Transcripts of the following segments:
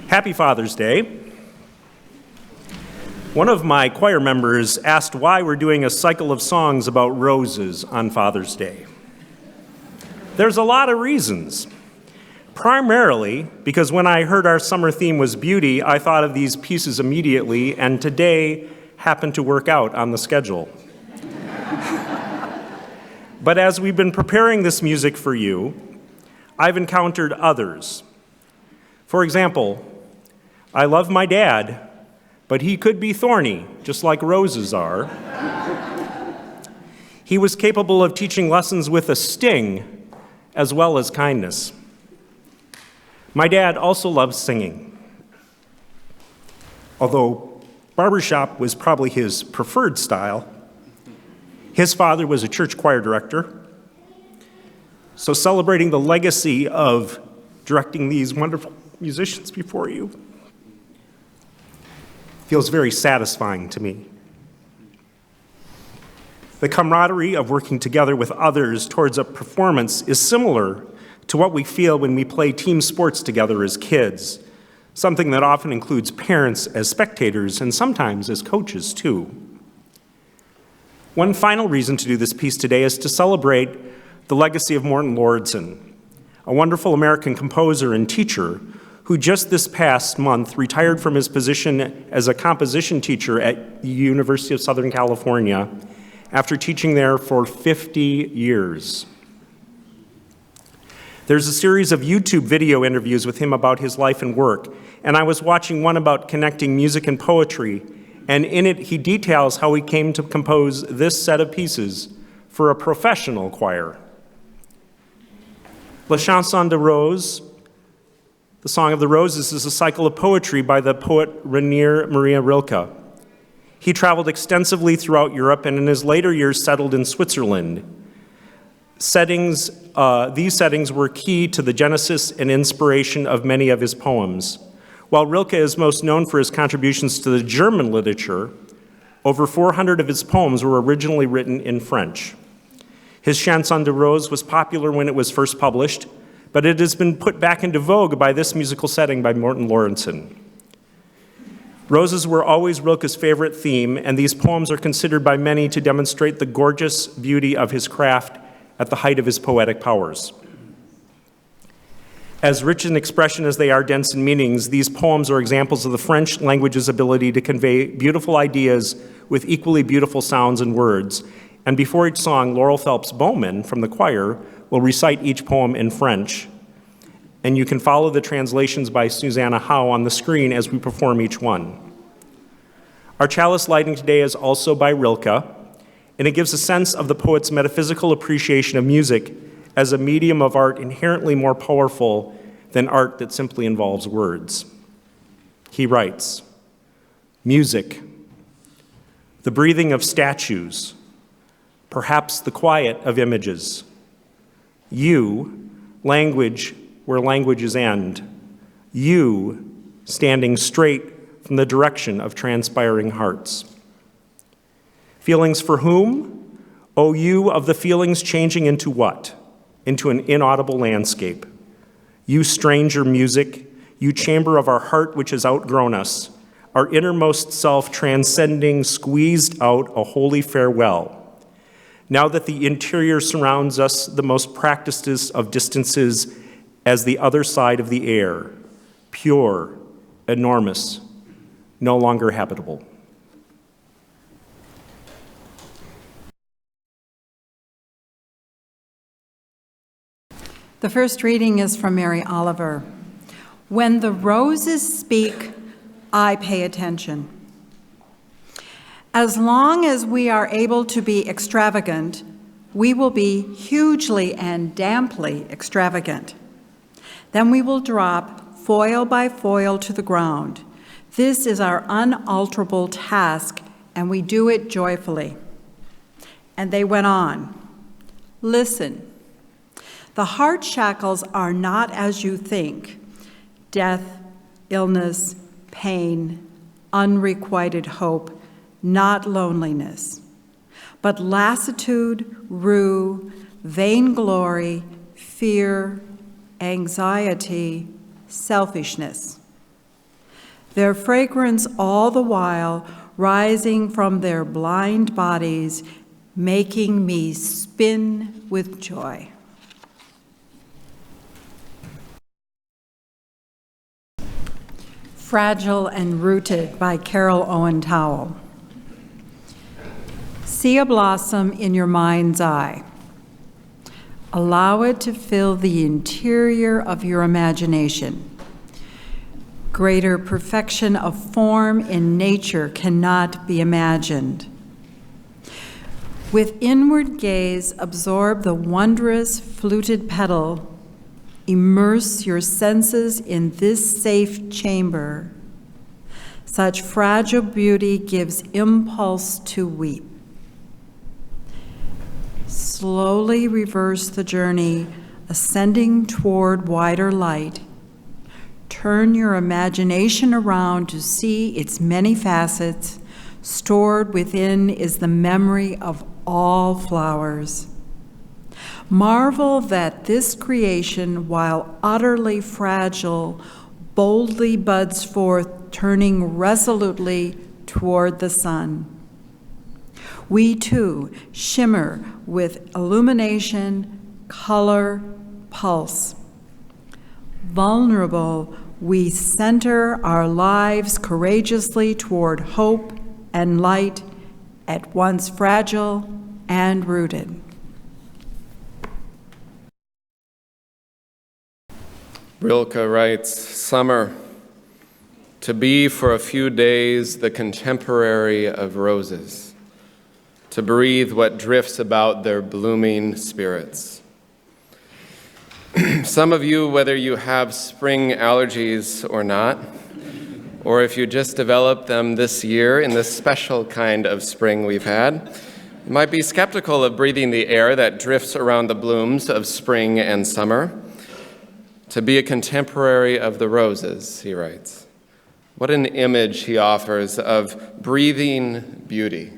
Happy Father's Day. One of my choir members asked why we're doing a cycle of songs about roses on Father's Day. There's a lot of reasons. Primarily because when I heard our summer theme was beauty, I thought of these pieces immediately, and today happened to work out on the schedule. But as we've been preparing this music for you, I've encountered others. For example, I love my dad, but he could be thorny, just like roses are. He was capable of teaching lessons with a sting, as well as kindness. My dad also loves singing. Although barbershop was probably his preferred style, his father was a church choir director. So celebrating the legacy of directing these wonderful musicians before you feels very satisfying to me. The camaraderie of working together with others towards a performance is similar to what we feel when we play team sports together as kids, something that often includes parents as spectators and sometimes as coaches too. One final reason to do this piece today is to celebrate the legacy of Morton Lauridsen, a wonderful American composer and teacher who just this past month retired from his position as a composition teacher at the University of Southern California after teaching there for 50 years. There's a series of YouTube video interviews with him about his life and work, and I was watching one about connecting music and poetry, and in it he details how he came to compose this set of pieces for a professional choir. La Chanson de Rose, the Song of the Roses, is a cycle of poetry by the poet Rainer Maria Rilke. He traveled extensively throughout Europe and in his later years settled in Switzerland. These settings were key to the genesis and inspiration of many of his poems. While Rilke is most known for his contributions to the German literature, over 400 of his poems were originally written in French. His Chansons de Rose was popular when it was first published, but it has been put back into vogue by this musical setting by Morton Lauridsen. Roses were always Rilke's favorite theme, and these poems are considered by many to demonstrate the gorgeous beauty of his craft at the height of his poetic powers. As rich in expression as they are dense in meanings, these poems are examples of the French language's ability to convey beautiful ideas with equally beautiful sounds and words. And before each song, Laurel Phelps Bowman from the choir will recite each poem in French. And you can follow the translations by Susanna Howe on the screen as we perform each one. Our chalice lighting today is also by Rilke, and it gives a sense of the poet's metaphysical appreciation of music as a medium of art inherently more powerful than art that simply involves words. He writes, "Music, the breathing of statues, perhaps the quiet of images. You, language where languages end. You, standing straight from the direction of transpiring hearts. Feelings for whom? O you of the feelings changing into what? Into an inaudible landscape. You stranger music, you chamber of our heart which has outgrown us, our innermost self transcending, squeezed out a holy farewell. Now that the interior surrounds us, the most practicedest of distances as the other side of the air, pure, enormous, no longer habitable." The first reading is from Mary Oliver. When the roses speak, I pay attention. As long as we are able to be extravagant, we will be hugely and damply extravagant. Then we will drop foil by foil to the ground. This is our unalterable task, and we do it joyfully. And they went on. Listen. The heart shackles are not as you think. Death, illness, pain, unrequited hope, not loneliness, but lassitude, rue, vainglory, fear, anxiety, selfishness. their fragrance all the while rising from their blind bodies, making me spin with joy. Fragile and Rooted by Carol Owen Towell. See a blossom in your mind's eye. Allow it to fill the interior of your imagination. Greater perfection of form in nature cannot be imagined. With inward gaze, absorb the wondrous fluted petal. Immerse your senses in this safe chamber. Such fragile beauty gives impulse to weep. Slowly reverse the journey, ascending toward wider light. Turn your imagination around to see its many facets. Stored within is the memory of all flowers. Marvel that this creation, while utterly fragile, boldly buds forth, turning resolutely toward the sun. We too shimmer with illumination, color, pulse. Vulnerable, we center our lives courageously toward hope and light, at once fragile and rooted. Rilke writes, "Summer, to be for a few days the contemporary of roses, to breathe what drifts about their blooming spirits." Some of you, whether you have spring allergies or not, or if you just developed them this year in this special kind of spring we've had, might be skeptical of breathing the air that drifts around the blooms of spring and summer. To be a contemporary of the roses, he writes. What an image he offers of breathing beauty,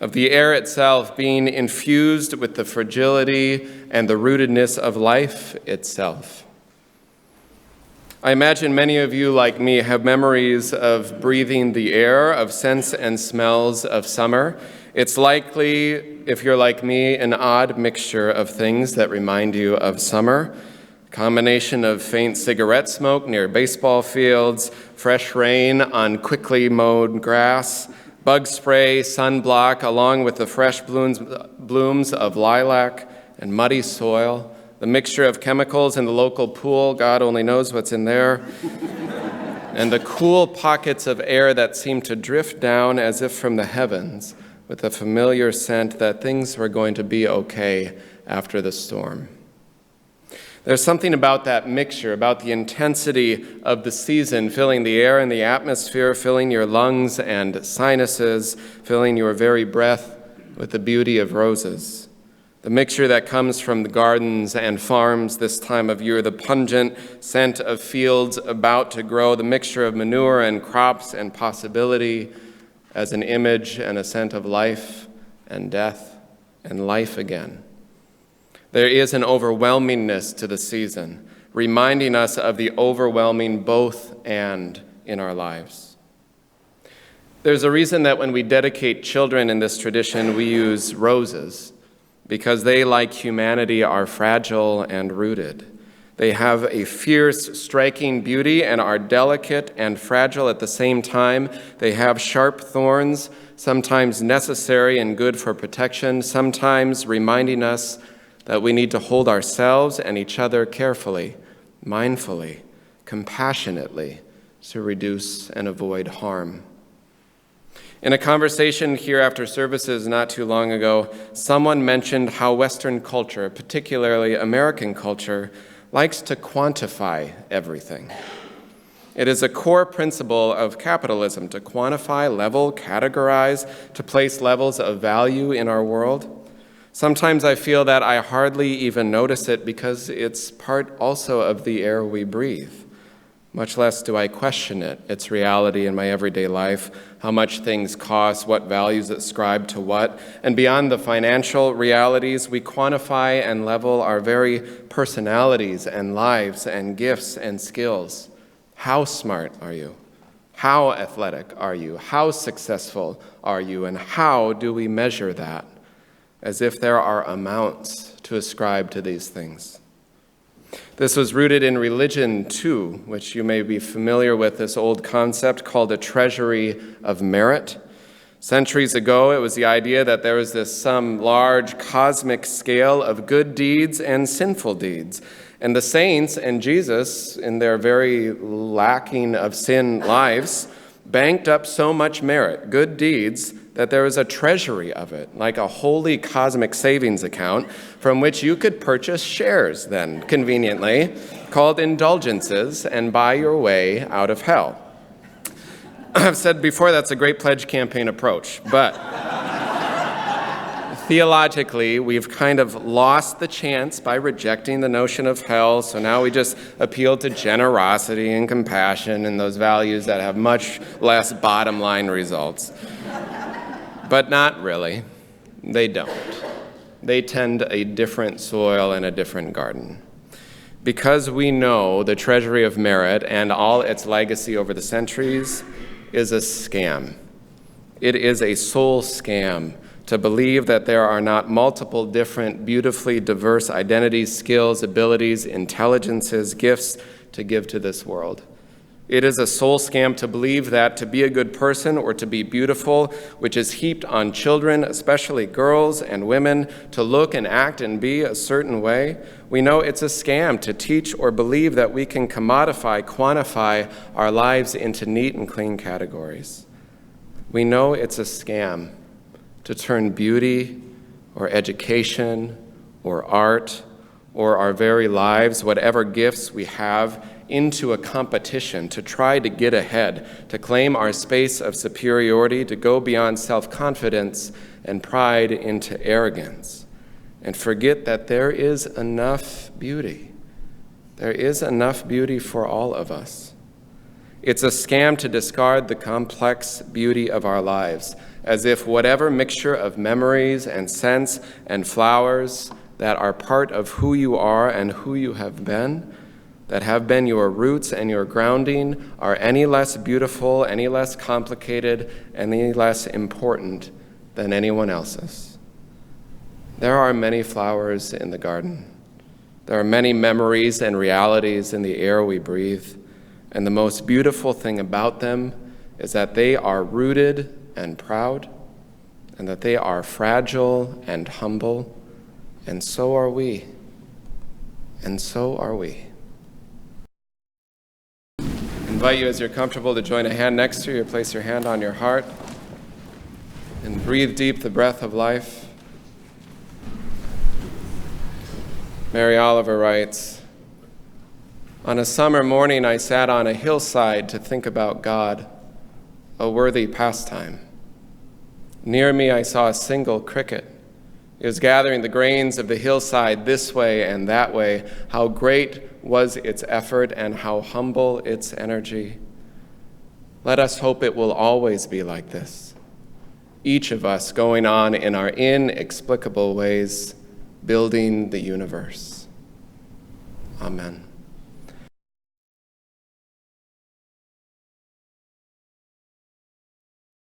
of the air itself being infused with the fragility and the rootedness of life itself. I imagine many of you, like me, have memories of breathing the air, of scents and smells of summer. It's likely, if you're like me, an odd mixture of things that remind you of summer. Combination of faint cigarette smoke near baseball fields, fresh rain on quickly mowed grass, bug spray, sunblock, along with the fresh blooms of lilac and muddy soil, the mixture of chemicals in the local pool, God only knows what's in there, and the cool pockets of air that seem to drift down as if from the heavens with a familiar scent that things were going to be okay after the storm. There's something about that mixture, about the intensity of the season, filling the air and the atmosphere, filling your lungs and sinuses, filling your very breath with the beauty of roses. The mixture that comes from the gardens and farms this time of year, the pungent scent of fields about to grow, the mixture of manure and crops and possibility as an image and a scent of life and death and life again. There is an overwhelmingness to the season, reminding us of the overwhelming both and in our lives. There's a reason that when we dedicate children in this tradition, we use roses, because they, like humanity, are fragile and rooted. They have a fierce, striking beauty and are delicate and fragile at the same time. They have sharp thorns, sometimes necessary and good for protection, sometimes reminding us that we need to hold ourselves and each other carefully, mindfully, compassionately to reduce and avoid harm. In a conversation here after services not too long ago, someone mentioned how Western culture, particularly American culture, likes to quantify everything. It is a core principle of capitalism to quantify, level, categorize, to place levels of value in our world. Sometimes I feel that I hardly even notice it because it's part also of the air we breathe. Much less do I question it, its reality in my everyday life, how much things cost, what values ascribe to what. And beyond the financial realities, we quantify and level our very personalities and lives and gifts and skills. How smart are you? How athletic are you? How successful are you? And how do we measure that? As if there are amounts to ascribe to these things. This was rooted in religion too, which you may be familiar with, this old concept called a treasury of merit. Centuries ago, it was the idea that there was some large cosmic scale of good deeds and sinful deeds. And the saints and Jesus, in their very lacking of sin lives, banked up so much merit, good deeds, that there was a treasury of it, like a holy cosmic savings account from which you could purchase shares then, conveniently, called indulgences, and buy your way out of hell. I've said before that's a great pledge campaign approach, but theologically, we've kind of lost the chance by rejecting the notion of hell, so now we just appeal to generosity and compassion and those values that have much less bottom line results. But not really. They don't. They tend a different soil and a different garden. Because we know the treasury of merit and all its legacy over the centuries is a scam. It is a soul scam to believe that there are not multiple different, beautifully diverse identities, skills, abilities, intelligences, gifts to give to this world. It is a soul scam to believe that to be a good person or to be beautiful, which is heaped on children, especially girls and women, to look and act and be a certain way. We know it's a scam to teach or believe that we can commodify, quantify our lives into neat and clean categories. We know it's a scam to turn beauty or education or art or our very lives, whatever gifts we have, into a competition to try to get ahead, to claim our space of superiority, to go beyond self-confidence and pride into arrogance, and forget that there is enough beauty. There is enough beauty for all of us. It's a scam to discard the complex beauty of our lives, as if whatever mixture of memories and scents and flowers that are part of who you are and who you have been, that have been your roots and your grounding, are any less beautiful, any less complicated, any less important than anyone else's. There are many flowers in the garden. There are many memories and realities in the air we breathe, and the most beautiful thing about them is that they are rooted and proud, and that they are fragile and humble, and so are we, and so are we. I invite you, as you're comfortable, to join a hand next to you, or place your hand on your heart, and breathe deep the breath of life. Mary Oliver writes, "On a summer morning, I sat on a hillside to think about God, a worthy pastime. Near me, I saw a single cricket. It was gathering the grains of the hillside this way and that way. How great was its effort and how humble its energy. Let us hope it will always be like this. Each of us going on in our inexplicable ways, building the universe." Amen.